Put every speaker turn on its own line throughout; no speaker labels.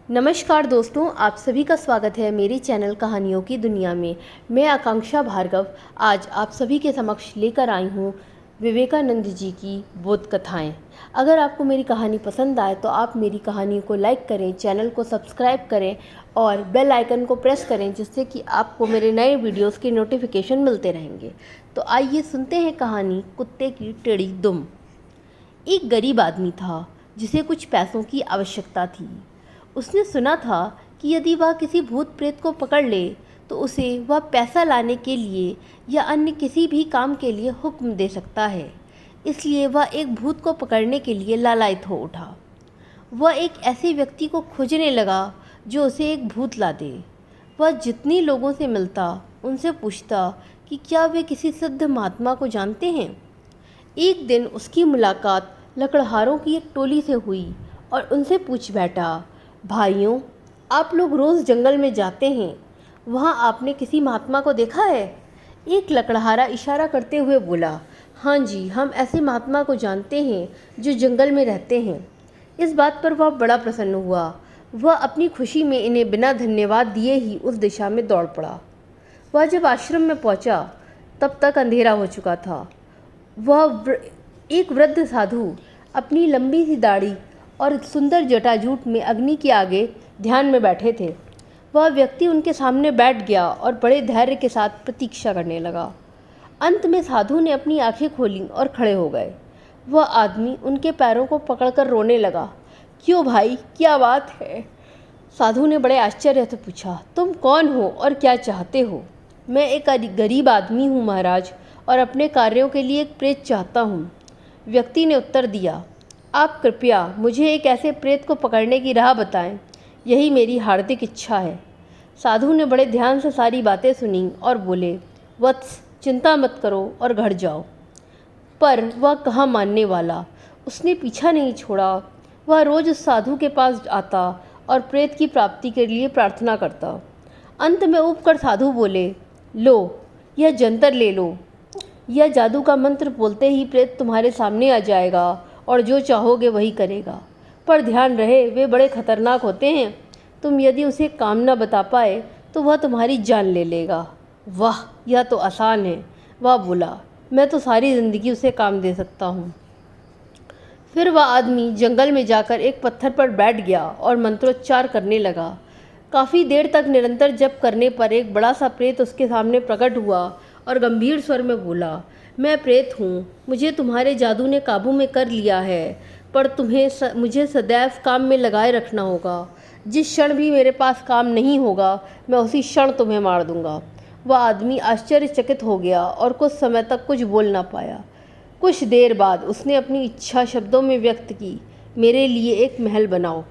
नमस्कार दोस्तों, आप सभी का स्वागत है मेरे चैनल कहानियों की दुनिया में। मैं आकांक्षा भार्गव आज आप सभी के समक्ष लेकर आई हूँ विवेकानंद जी की बोध कथाएँ। अगर आपको मेरी कहानी पसंद आए तो आप मेरी कहानी को लाइक करें, चैनल को सब्सक्राइब करें और बेल आइकन को प्रेस करें, जिससे कि आपको मेरे नए वीडियोस के नोटिफिकेशन मिलते रहेंगे। तो आइए सुनते हैं कहानी कुत्ते की टेढ़ी दुम। एक गरीब आदमी था जिसे कुछ पैसों की आवश्यकता थी। उसने सुना था कि यदि वह किसी भूत प्रेत को पकड़ ले तो उसे वह पैसा लाने के लिए या अन्य किसी भी काम के लिए हुक्म दे सकता है। इसलिए वह एक भूत को पकड़ने के लिए लालायित हो उठा। वह एक ऐसे व्यक्ति को खोजने लगा जो उसे एक भूत ला दे। वह जितनी लोगों से मिलता उनसे पूछता कि क्या वे किसी सिद्ध महात्मा को जानते हैं। एक दिन उसकी मुलाकात लकड़हारों की एक टोली से हुई और उनसे पूछ बैठा, भाइयों, आप लोग रोज़ जंगल में जाते हैं, वहाँ आपने किसी महात्मा को देखा है? एक लकड़हारा इशारा करते हुए बोला, हाँ जी, हम ऐसे महात्मा को जानते हैं जो जंगल में रहते हैं। इस बात पर वह बड़ा प्रसन्न हुआ। वह अपनी खुशी में इन्हें बिना धन्यवाद दिए ही उस दिशा में दौड़ पड़ा। वह जब आश्रम में पहुंचा तब तक अंधेरा हो चुका था। एक वृद्ध साधु अपनी लंबी सी दाढ़ी और सुंदर जटाजूट में अग्नि के आगे ध्यान में बैठे थे। वह व्यक्ति उनके सामने बैठ गया और बड़े धैर्य के साथ प्रतीक्षा करने लगा। अंत में साधु ने अपनी आंखें खोलीं और खड़े हो गए। वह आदमी उनके पैरों को पकड़कर रोने लगा। क्यों भाई, क्या बात है? साधु ने बड़े आश्चर्य से पूछा, तुम कौन हो और क्या चाहते हो? मैं एक गरीब आदमी हूँ महाराज, और अपने कार्यों के लिए एक प्रेत चाहता हूँ। व्यक्ति ने उत्तर दिया, आप कृपया मुझे एक ऐसे प्रेत को पकड़ने की राह बताएं, यही मेरी हार्दिक इच्छा है। साधु ने बड़े ध्यान से सारी बातें सुनी और बोले, वत्स, चिंता मत करो और घर जाओ। पर वह कहाँ मानने वाला। उसने पीछा नहीं छोड़ा। वह रोज़ उस साधु के पास आता और प्रेत की प्राप्ति के लिए प्रार्थना करता। अंत में ऊब कर साधु बोले, लो, यह जंतर ले लो। यह जादू का मंत्र बोलते ही प्रेत तुम्हारे सामने आ जाएगा और जो चाहोगे वही करेगा। पर ध्यान रहे, वे बड़े खतरनाक होते हैं। तुम यदि उसे काम न बता पाए तो वह तुम्हारी जान ले लेगा। वाह, यह तो आसान है। वह बोला, मैं तो सारी ज़िंदगी उसे काम दे सकता हूँ। फिर वह आदमी जंगल में जाकर एक पत्थर पर बैठ गया और मंत्रोच्चार करने लगा। काफ़ी देर तक निरंतर जप करने पर एक बड़ा सा प्रेत उसके सामने प्रकट हुआ और गंभीर स्वर में बोला, मैं प्रेत हूँ, मुझे तुम्हारे जादू ने काबू में कर लिया है, पर तुम्हें मुझे सदैव काम में लगाए रखना होगा। जिस क्षण भी मेरे पास काम नहीं होगा मैं उसी क्षण तुम्हें मार दूंगा। वह आदमी आश्चर्यचकित हो गया और कुछ समय तक कुछ बोल ना पाया। कुछ देर बाद उसने अपनी इच्छा शब्दों में व्यक्त की, मेरे लिए एक महल बनाओ।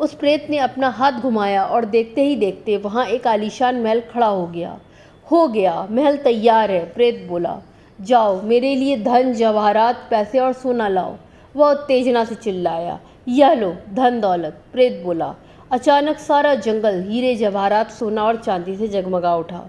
उस प्रेत ने अपना हाथ घुमाया और देखते ही देखते वहाँ एक आलीशान महल खड़ा हो गया। महल तैयार है। प्रेत बोला, जाओ मेरे लिए धन, जवाहरात, पैसे और सोना लाओ। वह उत्तेजना से चिल्लाया, यह लो धन दौलत। प्रेत बोला। अचानक सारा जंगल हीरे, जवाहरात, सोना और चांदी से जगमगा उठा।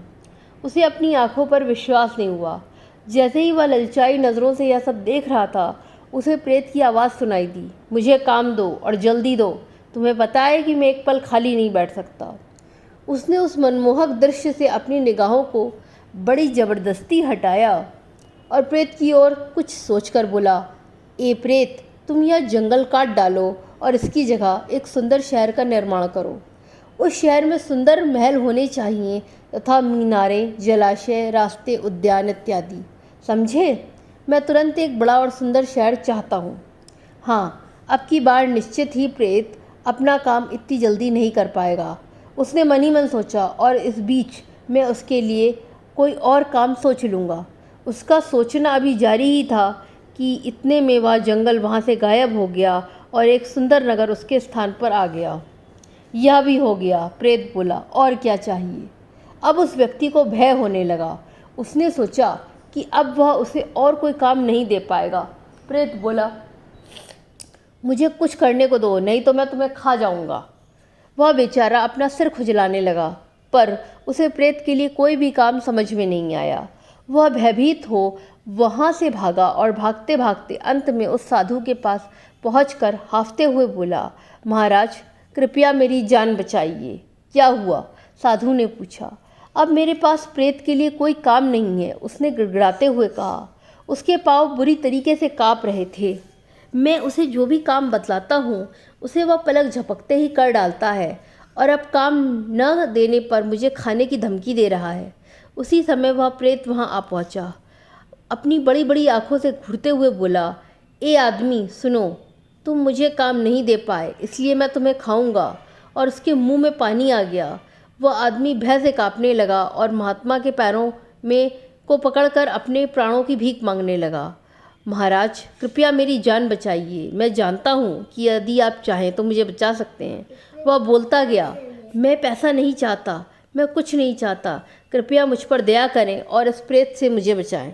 उसे अपनी आंखों पर विश्वास नहीं हुआ। जैसे ही वह ललचाई नज़रों से यह सब देख रहा था, उसे प्रेत की आवाज़ सुनाई दी, मुझे काम दो और जल्दी दो। तुम्हें पता है कि मैं एक पल खाली नहीं बैठ सकता। उसने उस मनमोहक दृश्य से अपनी निगाहों को बड़ी ज़बरदस्ती हटाया और प्रेत की ओर कुछ सोचकर बोला, ए प्रेत, तुम यह जंगल काट डालो और इसकी जगह एक सुंदर शहर का निर्माण करो। उस शहर में सुंदर महल होने चाहिए तथा मीनारें, जलाशय, रास्ते, उद्यान इत्यादि। समझे? मैं तुरंत एक बड़ा और सुंदर शहर चाहता हूँ। हाँ, अब की बार निश्चित ही प्रेत अपना काम इतनी जल्दी नहीं कर पाएगा। उसने मन ही मन सोचा और इस बीच मैं उसके लिए कोई और काम सोच लूँगा। उसका सोचना अभी जारी ही था कि इतने में वह जंगल वहाँ से गायब हो गया और एक सुंदर नगर उसके स्थान पर आ गया। यह भी हो गया। प्रेत बोला, और क्या चाहिए? अब उस व्यक्ति को भय होने लगा। उसने सोचा कि अब वह उसे और कोई काम नहीं दे पाएगा। प्रेत बोला, मुझे कुछ करने को दो, नहीं तो मैं तुम्हें खा जाऊंगा। वह बेचारा अपना सिर खुजलाने लगा, पर उसे प्रेत के लिए कोई भी काम समझ में नहीं आया। वह भयभीत हो वहाँ से भागा और भागते भागते अंत में उस साधु के पास पहुंचकर हांफते हुए बोला, महाराज, कृपया मेरी जान बचाइए। क्या हुआ? साधु ने पूछा। अब मेरे पास प्रेत के लिए कोई काम नहीं है, उसने गिड़गिड़ाते हुए कहा। उसके पाँव बुरी तरीके से काँप रहे थे। मैं उसे जो भी काम बतलाता हूँ उसे वह पलक झपकते ही कर डालता है और अब काम न देने पर मुझे खाने की धमकी दे रहा है। उसी समय वह प्रेत वहाँ आ पहुँचा। अपनी बड़ी बड़ी आंखों से घूरते हुए बोला, ए आदमी सुनो, तुम मुझे काम नहीं दे पाए इसलिए मैं तुम्हें खाऊंगा। और उसके मुंह में पानी आ गया। वह आदमी भय से कांपने लगा और महात्मा के पैरों में को पकड़कर अपने प्राणों की भीख मांगने लगा। महाराज, कृपया मेरी जान बचाइए। मैं जानता हूँ कि यदि आप चाहें तो मुझे बचा सकते हैं। वह बोलता गया, मैं पैसा नहीं चाहता, मैं कुछ नहीं चाहता। कृपया मुझ पर दया करें और इस प्रेत से मुझे बचाएं।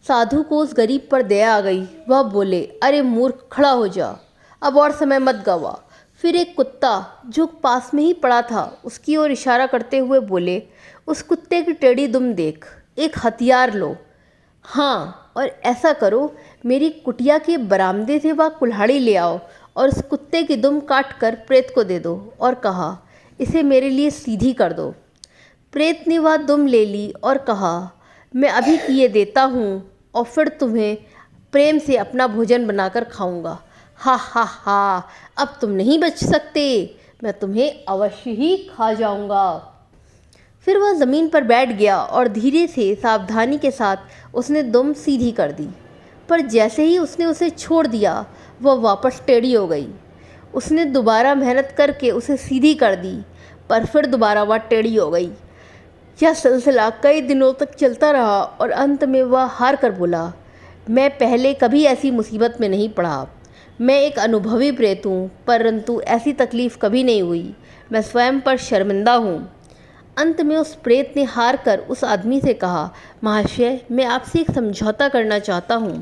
साधु को उस गरीब पर दया आ गई। वह बोले, अरे मूर्ख, खड़ा हो जा, अब और समय मत गवा। फिर एक कुत्ता जो पास में ही पड़ा था उसकी ओर इशारा करते हुए बोले, उस कुत्ते की टेढ़ी दुम देख, एक हथियार लो। हाँ, और ऐसा करो, मेरी कुटिया के बरामदे से वह कुल्हाड़ी ले आओ और उस कुत्ते की दुम काट कर प्रेत को दे दो और कहा, इसे मेरे लिए सीधी कर दो। प्रेत ने वह दुम ले ली और कहा, मैं अभी किए देता हूँ और फिर तुम्हें प्रेम से अपना भोजन बनाकर खाऊंगा। हा हा हा, अब तुम नहीं बच सकते, मैं तुम्हें अवश्य ही खा जाऊंगा। फिर वह ज़मीन पर बैठ गया और धीरे से सावधानी के साथ उसने दुम सीधी कर दी। पर जैसे ही उसने उसे छोड़ दिया वह वापस टेढ़ी हो गई। उसने दोबारा मेहनत करके उसे सीधी कर दी, पर फिर दोबारा वह टेढ़ी हो गई। यह सिलसिला कई दिनों तक चलता रहा और अंत में वह हार कर बोला, मैं पहले कभी ऐसी मुसीबत में नहीं पड़ा। मैं एक अनुभवी प्रेत हूँ, परंतु ऐसी तकलीफ़ कभी नहीं हुई। मैं स्वयं पर शर्मिंदा हूँ। अंत में उस प्रेत ने हार कर उस आदमी से कहा, महाशय, मैं आपसे एक समझौता करना चाहता हूँ।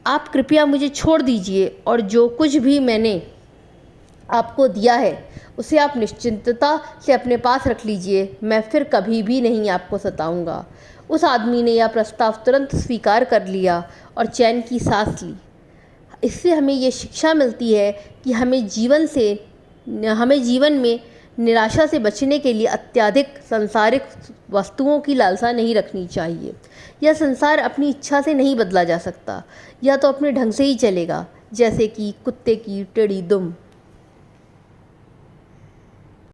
आप कृपया मुझे छोड़ दीजिए और जो कुछ भी मैंने आपको दिया है उसे आप निश्चिंतता से अपने पास रख लीजिए। मैं फिर कभी भी नहीं आपको सताऊंगा। उस आदमी ने यह प्रस्ताव तुरंत स्वीकार कर लिया और चैन की सांस ली। इससे हमें ये शिक्षा मिलती है कि हमें जीवन में निराशा से बचने के लिए अत्यधिक सांसारिक वस्तुओं की लालसा नहीं रखनी चाहिए। यह संसार अपनी इच्छा से नहीं बदला जा सकता, या तो अपने ढंग से ही चलेगा, जैसे कि कुत्ते की टेढ़ी दुम।